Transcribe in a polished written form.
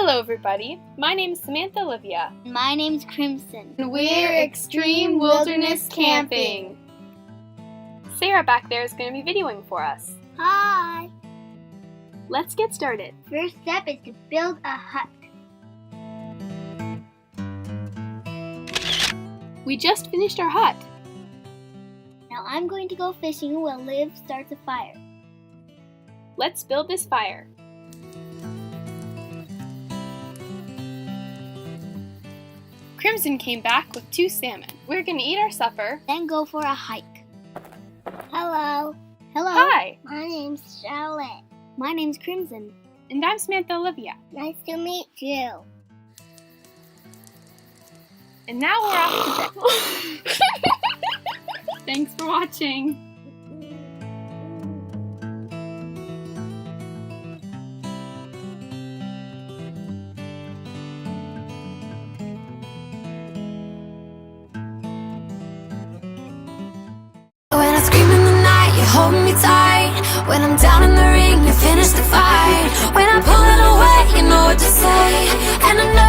Hello everybody, my name is Samantha Olivia. My name's Crimson. And we're Extreme Wilderness Camping. Sarah back there is going to be videoing for us. Hi! Let's get started. First step is to build a hut. We just finished our hut. Now I'm going to go fishing while Liv starts a fire. Let's build this fire. Crimson came back with 2 salmon. We're going to eat our supper. Then go for a hike. Hello. Hello. Hi! My name's Charlotte. My name's Crimson. And I'm Samantha Olivia. Nice to meet you. And now we're off to bed. Thanks for watching. When I scream in the night, you hold me tight. When I'm down in the ring, you finish the fight. When I pull it away, you know what to say. And I know